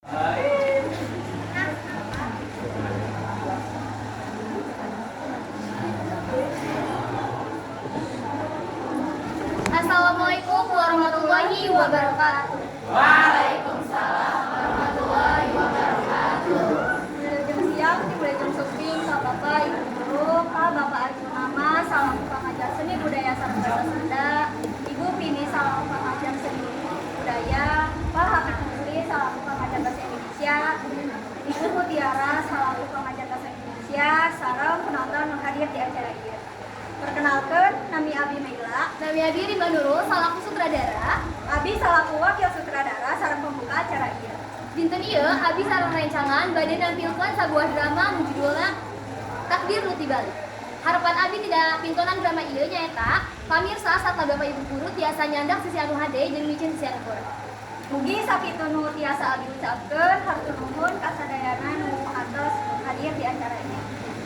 Assalamualaikum warahmatullahi wabarakatuh. Waalaikumsalam warahmatullahi wabarakatuh. Mulai jam siang, dimulai jam seping, Kak Bapak, Ibu Guru, Kak Bapak Arif Nama, salam pengajar seni budaya sarana bahasa Sunda, Ibu Pini, salam pengajar seni budaya, Pak Hafid Nusri, salam pengajar bahasa Indonesia, Ibu Mutiara, salam pengajar bahasa Indonesia, sarang penonton menghadir di acara ini. Perkenalkan, nami Abi Meila. Nami Abi Rimba Nurul, salaku sutradara. Abi salaku wakil sutradara sareng pembuka acara ieu. Dinten ieu Abi sareng rancangan bade nampilkeun sabuah drama nu judulna Takdir Nu Tibalik. Harapan Abi tidak pintonan drama ieu nyaeta pamirsa sarta Bapak Ibu guru tiasa nyandak sisi anu hade jeung micin sisi anu kurang. Mugi sakitu nu tiasa Abi ucapkeun hatur nuhun kasadayana nu atos hadir di acara ini.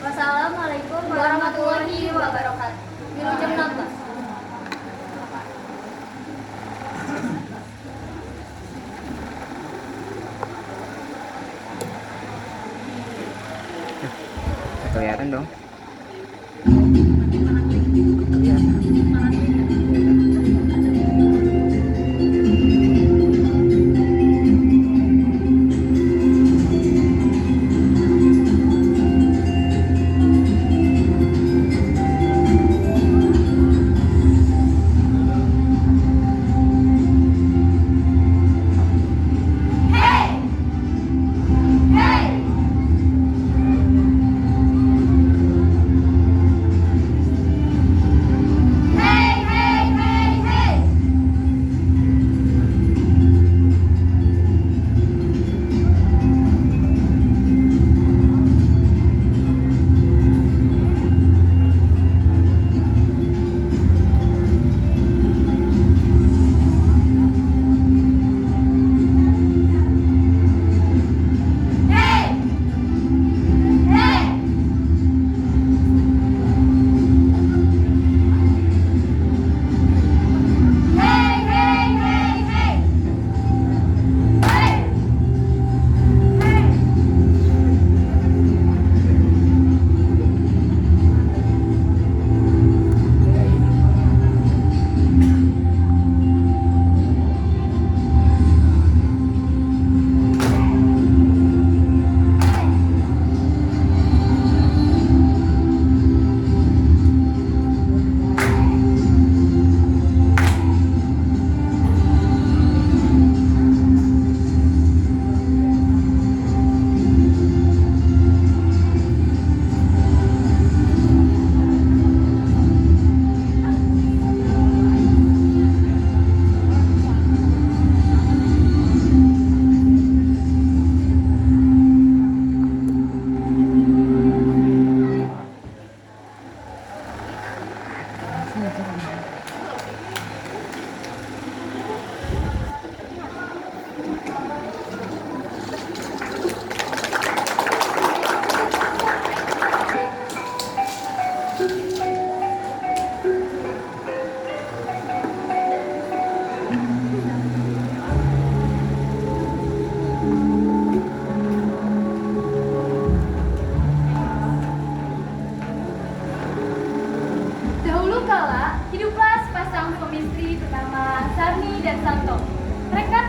Wassalamualaikum Warahmatullahi wabarakatuh. Milu jam 16. Kelihatan dong.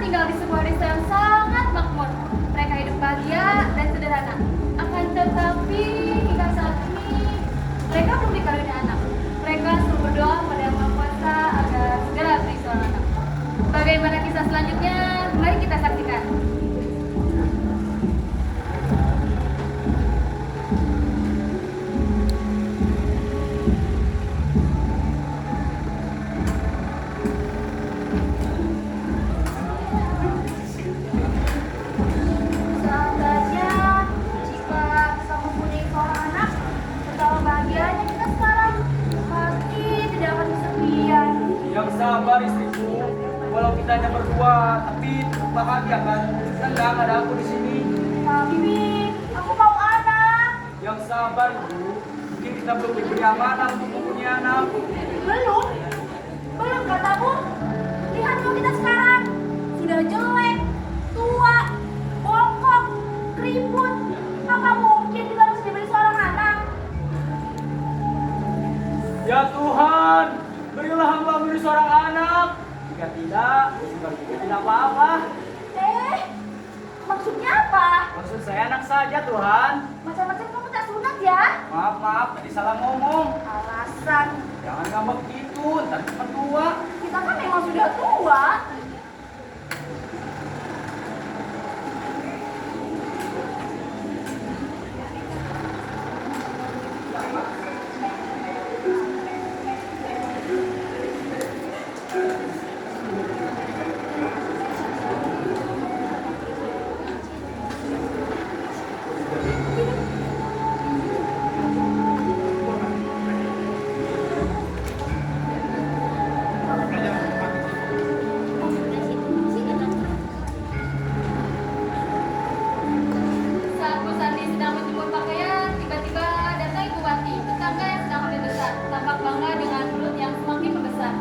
tinggal di sebuah desa yang sangat makmur. Mereka hidup bahagia dan sederhana. Akan tetapi hingga saat ini mereka belum dikaruniai anak. Mereka selalu berdoa pada Yang Maha Kuasa agar segera beri seorang anak. Bagaimana kisah selanjutnya? Mari kita saksikan. Yang sabar istriku, walau kita hanya berdua, tapi bahagia kan? Tenang, ada aku di sini. Bibi, aku mau anak. Yang sabar ibu, mungkin kita belum diberi amanah untuk mempunyai anak. Belum? Belum katamu? Lihat dulu kita sekarang. Sudah jelek, tua, bongkok. seorang anak. Jika tidak, juga tidak apa-apa. Maksudnya apa? Maksud saya anak saja, Tuhan. Macam-macam kamu tak sunat ya? Maaf, tadi salah ngomong. Alasan. Jangan ngambek gitu, ntar cepat tua. Kita kan memang sudah tua. Saat Bu Sandi sedang menjemur pakaian, tiba-tiba datang Ibu Wati, tetangga yang sedang hamil besar, tampak bangga dengan perut yang semakin membesar.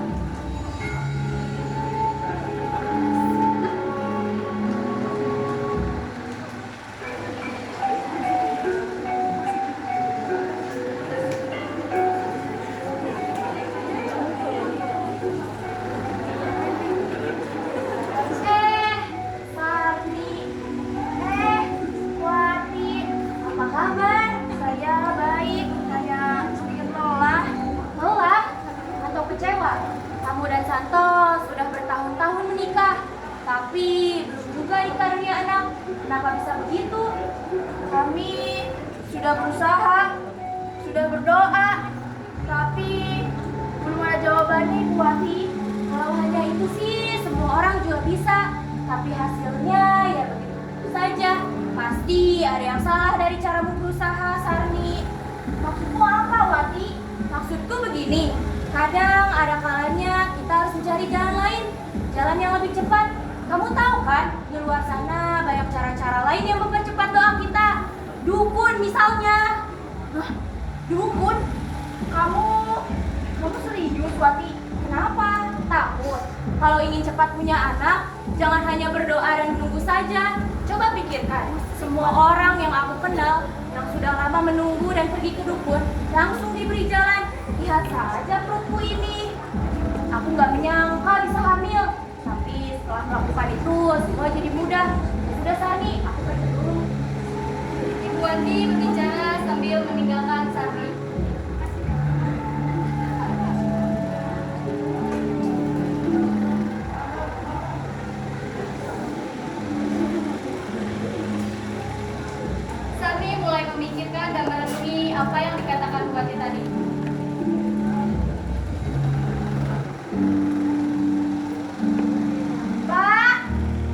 Sarni. Wati. Apa kabar? Saya baik. Saya sedikit lelah. Lelah? Atau kecewa? Kamu dan Santo sudah bertahun-tahun menikah, tapi belum juga dikaruniai anak. Kenapa bisa begitu? Kami sudah berusaha, sudah berdoa, tapi belum ada jawabannya, Bu Wati. Kalau hanya itu sih semua orang juga bisa, tapi hasilnya ya begitu saja. Pasti ada yang salah dari caramu berusaha, Sarni. Maksudmu apa, Wati? Maksudku begini, kadang ada kalanya kita harus mencari jalan lain, jalan yang lebih cepat. Kamu tahu kan, di luar sana banyak cara-cara lain yang mempercepat doa kita. Dukun misalnya. Hah? Dukun? Kamu serius, Wati? Kenapa? Takut? Kalau ingin cepat punya anak, jangan hanya berdoa dan menunggu saja. Coba pikirkan, semua orang yang aku kenal yang sudah lama menunggu dan pergi ke dukun, langsung diberi jalan. Lihat saja perutku ini. Aku nggak menyangka bisa hamil, tapi setelah melakukan itu, semua jadi mudah. Ya sudah, Sani, aku pergi dulu. Ibu Wati berbicara sambil meninggalkan Sarni. Sarni mulai memikirkan dan merenungi apa yang dikatakan Bu Wati tadi. Pak!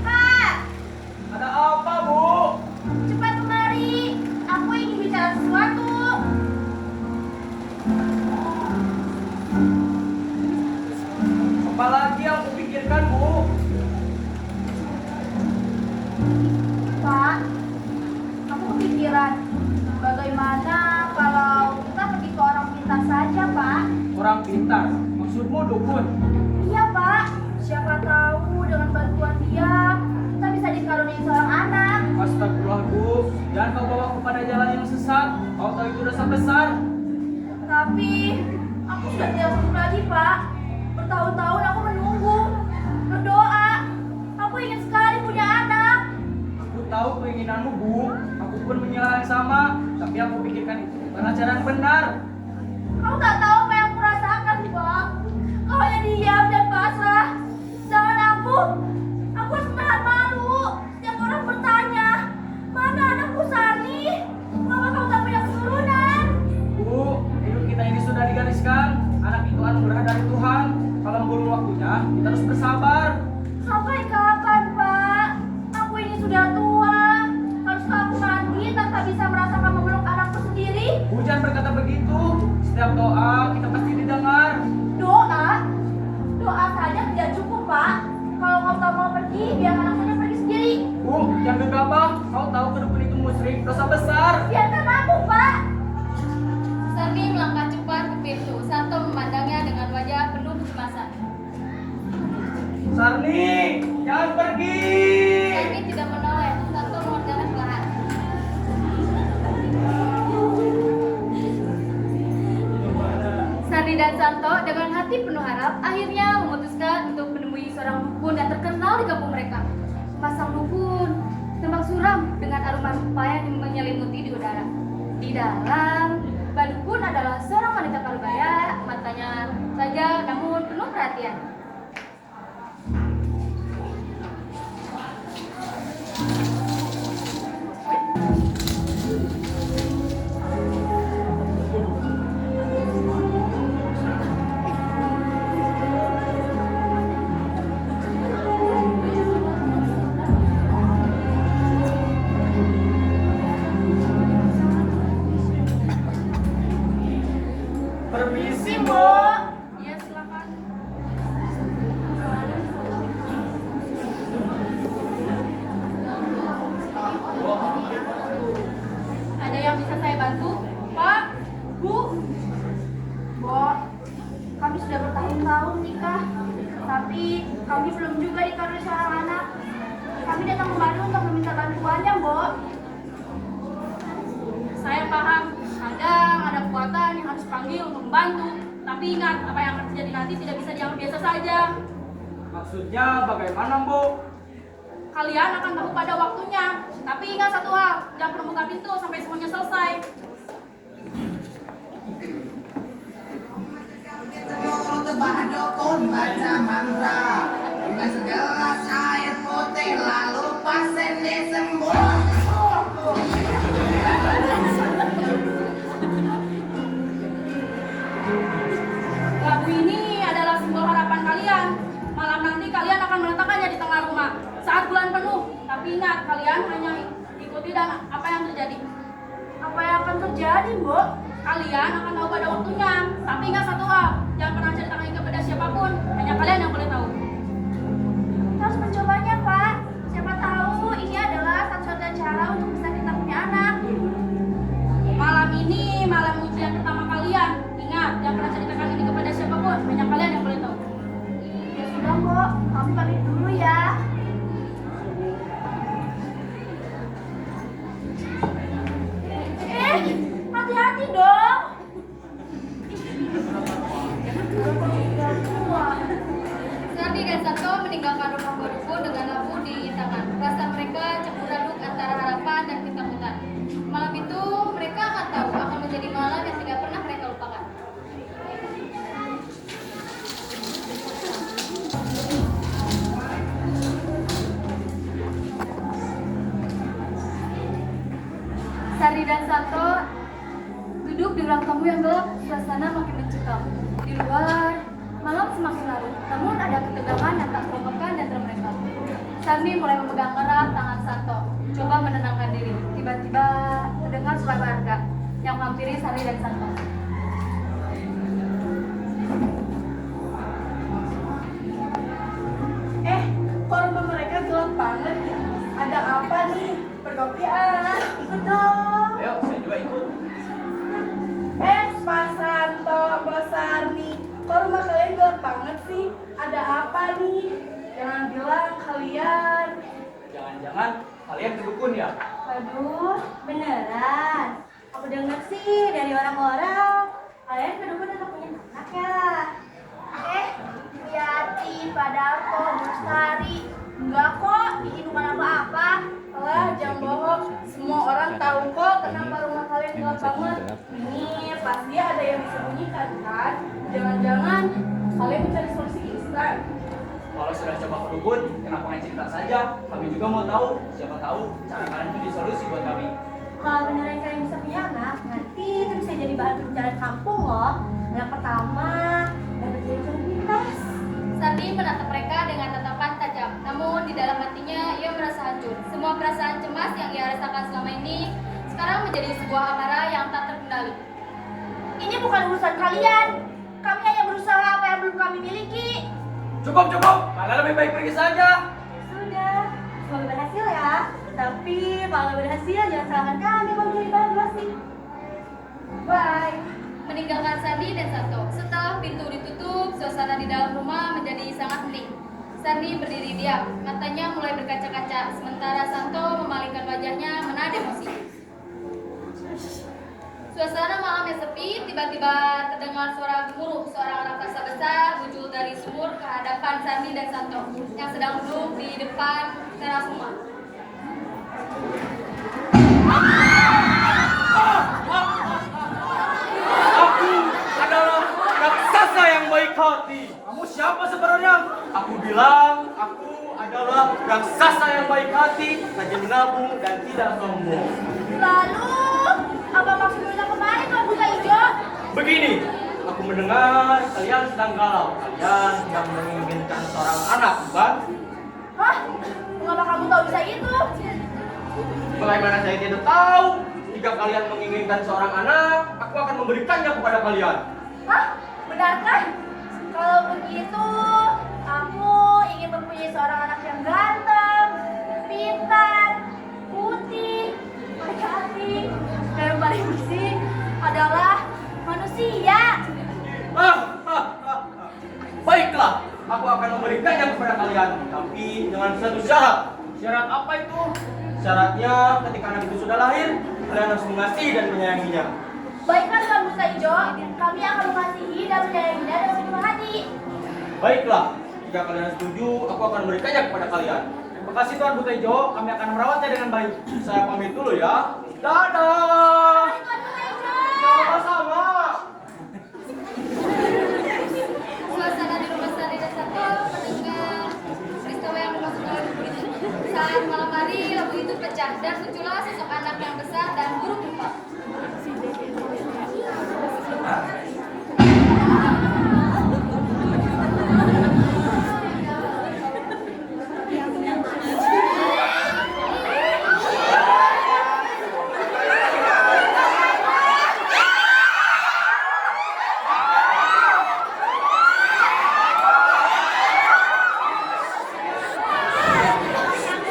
Pak! Ada apa, Bu? Cepat kemari. Aku ingin bicara sesuatu. Apalagi yang kupikirkan, Bu? Pak, aku kepikiran. Bagaimana kalau kita pergi ke orang pintar saja, Pak? Orang pintar? Maksudmu dukun? Iya, Pak. Siapa tahu dengan bantuan dia, kita bisa dikaruniai seorang anak. Astagfirullah, Bu. Jangan kau bawa kepada jalan yang sesat. Kau tahu itu dosa besar. Tapi, aku sudah tidak sanggup lagi, Pak. Bertahun-tahun aku menunggu, berdoa. Aku ingin sekali punya anak. Aku tahu keinginanmu, Bu. Aku pun mengira yang sama. Tapi aku pikirkan itu bukan cara yang benar. Kau tak tahu apa yang aku rasakan, Pak. Kau hanya diam dan pasrah. Jangan aku harus menahan malu. Setiap orang bertanya, mana anakku Sarni? Mama kau tak punya keturunan. Bu, hidup kita ini sudah digariskan. Anak itu anugerah dari Tuhan. Kalau belum waktunya, kita harus bersabar. Sampai kapan, Pak? Aku ini sudah tua. Haruskah aku mati tanpa bisa merasakan memeluk anakku sendiri? Hujan berkata begitu. Setiap doa kita pasti didengar. Doa? Doa saja tidak cukup, Pak. Kalau kau tak mau pergi, biar anak saja pergi sendiri. Bu, jangan gegabah. Kau tahu kedukun itu musyrik, dosa besar. Biarkan aku, Pak. Sarni melangkah cepat ke pintu. Santo memandangnya dengan wajah penuh kecemasan. Sarni, jangan pergi. Sarni tidak menoleh. Santo mengerjakan perlahan. Sarni dan Santo dengan hati hati penuh harap, akhirnya memutuskan untuk menemui seorang dukun yang terkenal di kampung mereka. Pasang dukun tembak suram dengan aroma pepaya yang menyelimuti di udara. Di dalam, Mbak Dukun adalah seorang wanita parubaya, matanya saja namun penuh perhatian. Permisi, Mbok. Ya, silakan. Ada yang bisa saya bantu? Pak, Bu? Mbok, kami sudah bertahun-tahun nikah, tapi kami belum juga dikaruniai seorang anak. Kami datang kemari untuk meminta bantuannya, Mbok. Saya paham, kadang ada kekuatan yang harus panggil untuk membantu. Tapi ingat, apa yang akan terjadi nanti tidak bisa dianggap biasa saja. Maksudnya bagaimana, Mbok? Kalian akan tahu pada waktunya. Tapi ingat satu hal, jangan pernah buka pintu sampai semuanya selesai. Tebak dukun baca mantra dengan segelas air putih lalu pasien disembuh. Lagu ini adalah simbol harapan kalian. Malam nanti kalian akan meletakkannya di tengah rumah saat bulan penuh. Tapi ingat, kalian hanya ikuti dan apa yang terjadi. Apa yang akan terjadi, Mbok? Kalian akan tahu pada waktunya. Tapi ingat satu hal, jangan pernah ceritakan kepada siapapun. Hanya kalian yang boleh tahu. Kita harus mencobanya, Pak. Siapa tahu ini adalah satu-satunya cara untuk bisa kita punya anak. Malam ini malam ujian pertama kalian. Ingat, jangan pernah ceritakan ini kepada siapapun. Hanya kalian yang boleh tahu. Ya sudah, Mbok. Kami pamit dulu ya. Hati-hati dong. Sardi dan Santo meninggalkan rumah Mbak Dukun dengan lampu di tangan. Perasaan mereka campur aduk antara harapan dan ketakutan. Malam itu mereka akan tahu akan menjadi malam yang tidak pernah mereka lupakan. Sardi dan Santo duduk di ruang tamu yang gelap, suasana makin mencekam. Di luar, malam semakin larut, namun ada ketegangan yang tak terlupakan dan mereka. Sardi mulai memegang erat tangan Santo, coba menenangkan diri. Tiba-tiba terdengar suara warga yang menghampiri Sardi dan Santo. Kok rumah mereka gelap banget ya? Ada apa nih? Berkopi ikut dong. Ayo, saya juga ikut. Pak Santo, Mbak Sarni, kok rumah kalian gelap banget sih? Ada apa nih? Jangan bilang kalian. Jangan-jangan kalian kedukun ya? Waduh, beneran. Aku dengar sih dari orang-orang kalian kedukun tetap punya anak ya. Hati-hati padahal kok Bestari. Enggak kok, ini bukan apa-apa. Jangan bohong. Semua orang tahu kok kenapa rumah kalian gelap banget. Ini pasti ada yang disembunyikan kan? Jangan-jangan kalian mencari solusi instan. Kalau sudah coba kedukun, kenapa nggak cerita saja? Kami juga mau tahu. Siapa tahu cara kalian itu disolusi buat kami. Kalau beneran kalian bisa punya anak, nanti itu bisa jadi bahan pembicaraan kampung loh. Yang pertama, dapat jadi pintas. Sardi menatap mereka dengan tatapan tajam, namun di dalam hatinya ia merasa hancur. Semua perasaan cemas yang ia rasakan selama ini sekarang menjadi sebuah amarah yang tak terkendali. Ini bukan urusan kalian. Kami hanya berusaha apa yang belum kami miliki. Cukup! Kalian lebih baik pergi saja. Sudah, semoga berhasil ya. Tapi kalau berhasil jangan salahkan kami kalau jadi bahan gosip. Bye. Meninggalkan Sardi dan Santo. Setelah pintu ditutup, suasana di dalam rumah menjadi sangat hening. Sardi berdiri diam, matanya mulai berkaca-kaca, sementara Santo memalingkan wajahnya menahan emosi. suasana malam yang sepi, tiba-tiba terdengar suara gemuruh. Seorang raksasa besar muncul dari sumur ke hadapan Sandi dan Santo yang sedang duduk di depan teras rumah. Aku adalah raksasa yang baik hati. Kamu siapa sebenarnya? Aku bilang, aku adalah raksasa yang baik hati, rajin menabung dan tidak sombong. Lalu, apa maksudnya kemarin Pak Buta Ijo? Begini, aku mendengar kalian sedang galau. Kalian sedang menginginkan seorang anak, bukan? Hah? Mengapa kamu tahu bisa itu? Bagaimana saya tidak tahu? Jika kalian menginginkan seorang anak, aku akan memberikannya kepada kalian. Hah? Benarkah? Kalau begitu, aku ingin mempunyai seorang anak yang ganteng, pintar, putih, baik hati, dan yang paling bersih adalah manusia. Baiklah, aku akan memberikannya kepada kalian, tapi dengan satu syarat. Syarat apa itu? Syaratnya ketika anak itu sudah lahir, kalian harus mengasihi dan menyayanginya. Baiklah Tuan Buta Ijo, kami akan mengasihi dan menyayanginya dengan sepenuh hati. Baiklah, jika kalian setuju, aku akan memberikannya kepada kalian. Terima kasih Tuan Buta Ijo, kami akan merawatnya dengan baik. Saya pamit dulu ya. Dadah! Tuan Buta Ijo! Sama-sama! Suasana di rumah Sandi dan Santo mendengar peristiwa yang dimaksud oleh buku itu. Saat malam hari, lampu itu pecah dan muncullah sosok anak yang besar dan buruk rupa.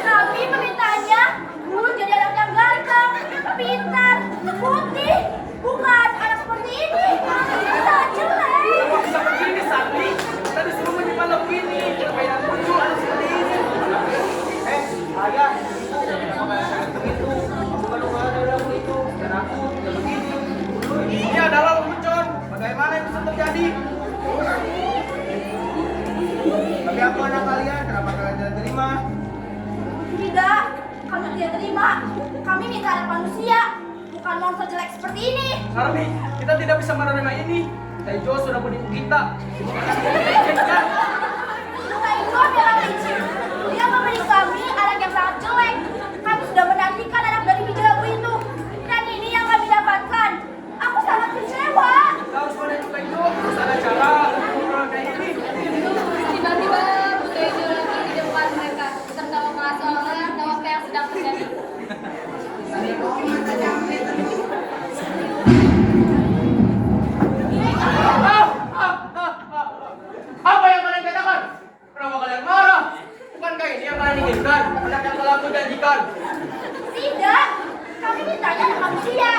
Kami memintanya jadi anak yang ganteng, pintar, putih, bukan anak seperti ini. Sangat jelek. Kok bisa begini, Sandi? Kita disuruh menyimpan lampu ini. Kenapa yang muncul anak seperti ini? Ayah, kenapa kayak begitu? Aku kan udah ada lampu itu, dan aku tidak begini. Ini adalah lelucon. Bagaimana itu bisa terjadi? Tapi aku anak kalian, kenapa kalian tidak terima? Tidak, kami tidak terima. Kami minta anak manusia, bukan monster jelek seperti ini. Sarmi, kita tidak bisa menerima ini. Taijo sudah menipu kita. Buta Ijo adalah licik. Dia memberi kami anak yang sangat jelek. Kami sudah menantikan anak dari biji labu itu. Dan ini yang kami dapatkan. Aku sangat kecewa. Kita harus menipu Taijo, terus ada cara untuk kayak ini. Tiba-tiba Buta Ijo lagi di depan mereka, tertawa keras seolah tahu apa yang sedang terjadi. Apa yang kalian katakan? Kenapa kalian marah? Bukankah ini yang kalian inginkan? Anak yang telah aku janjikan. Tidak, kami mintanya anak manusia.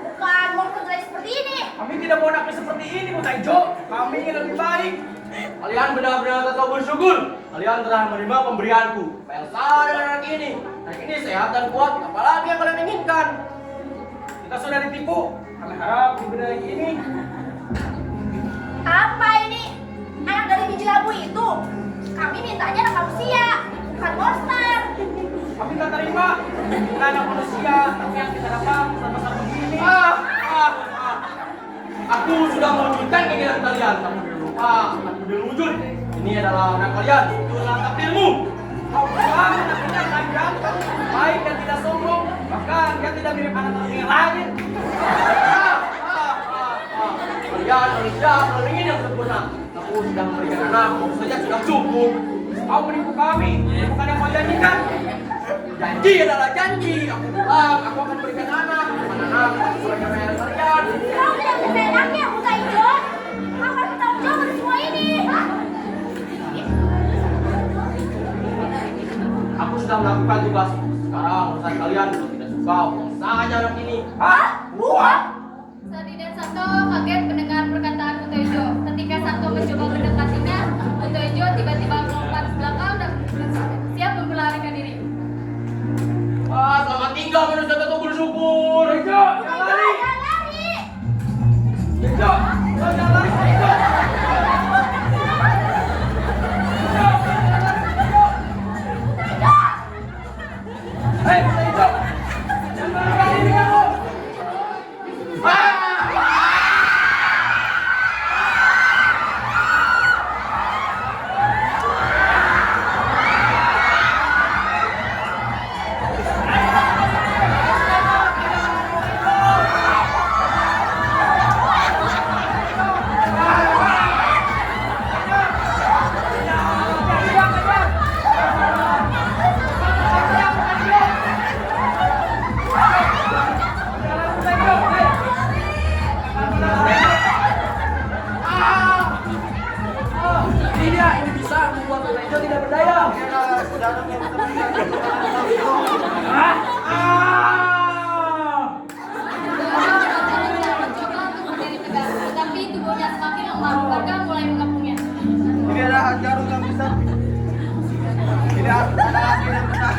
Bukan monster jelek seperti ini. Kami tidak mau anaknya seperti ini, Bu Taijo. Kami ingin lebih baik. Kalian benar-benar tak tahu bersyukur. Kalian telah menerima pemberianku. Melsa dan anak ini. Anak ini sehat dan kuat. Apalagi yang kalian inginkan? Kita sudah ditipu. Kami harap diberi lagi ini. Apa ini? Anak dari biji labu itu? Kami mintanya anak manusia, bukan monster. Kami tak terima. Kita anak manusia, tapi yang kita dapat sama-sama begini. Aku sudah mewujudkan keinginan kalian, tapi jangan lupa, aku belum wujud. Ini adalah anak kalian, itulah takdirmu. Kau bilang anaknya akan ganteng, baik dan tidak sombong, bahkan dia tidak mirip anak yang lain. Kalian manusia selalu ingin yang sempurna. Aku sudah memberikan anak, tentu saja sudah cukup. Kau menipu kami, bukan yang kau janjikan. Janji adalah janji. Aku bilang, aku akan berikan anak. Bukan anak, bukan yang kalian. Kau tidak bisa enaknya, Buta Ijo. Kau akan bertanggung jawab atas semua ini. Aku sudah melakukan tugas. Sekarang urusan kalian kalau tidak suka, buang saja anak ini. Hah? Buang? Sandi dan Santo kaget mendengar perkataan Buta Ijo. Ketika Santo mencoba mendekatinya, Buta Ijo tiba-tiba melompat ke belakang dan siap melarikan diri. Selamat tinggal manusia tetap bersyukur. Ayo, Buta Ijo, jangan lari. Jo, Jo jangan lari, Jo. Hei, Jo. Jangan lari ini kamu. Ini bisa membuat Tejo tidak berdaya. Coba untuk berdiri tegak, tetapi tubuhnya semakin lemah. Warga mulai mengepungnya. Ini adalah jarum yang besar. Ini adalah yang benar.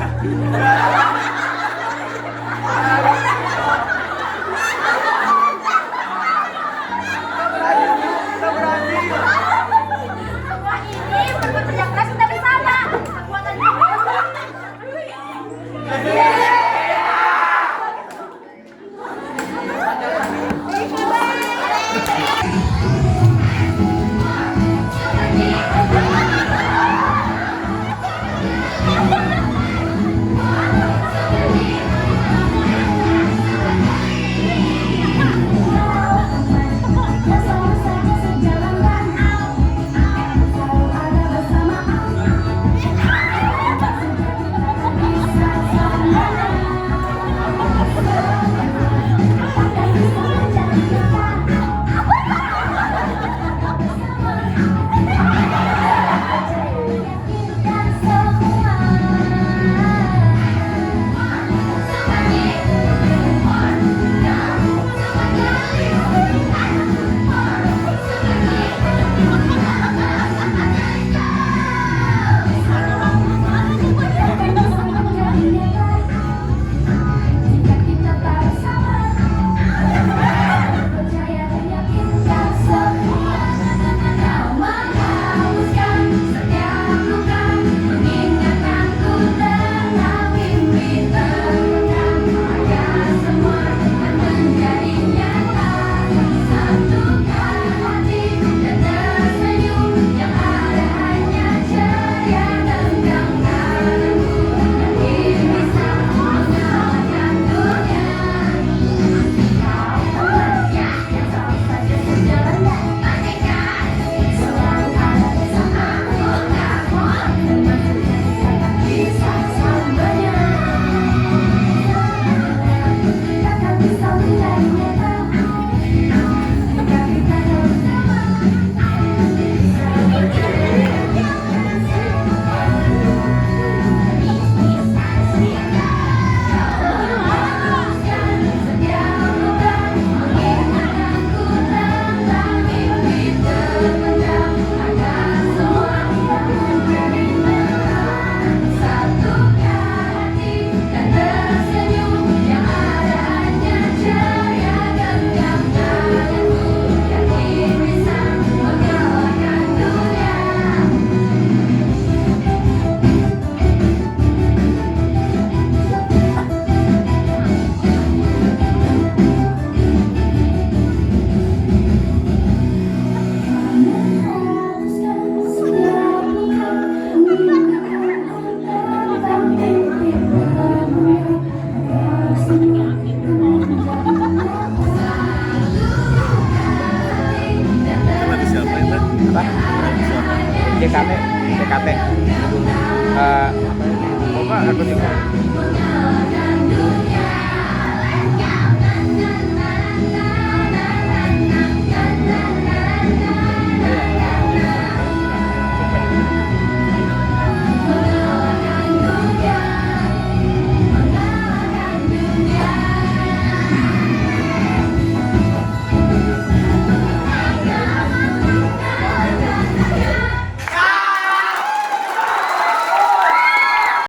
Semua ini berbuat kerja keras kita bersama. Kekuatan JKT JKT apa ini? Bapak aku juga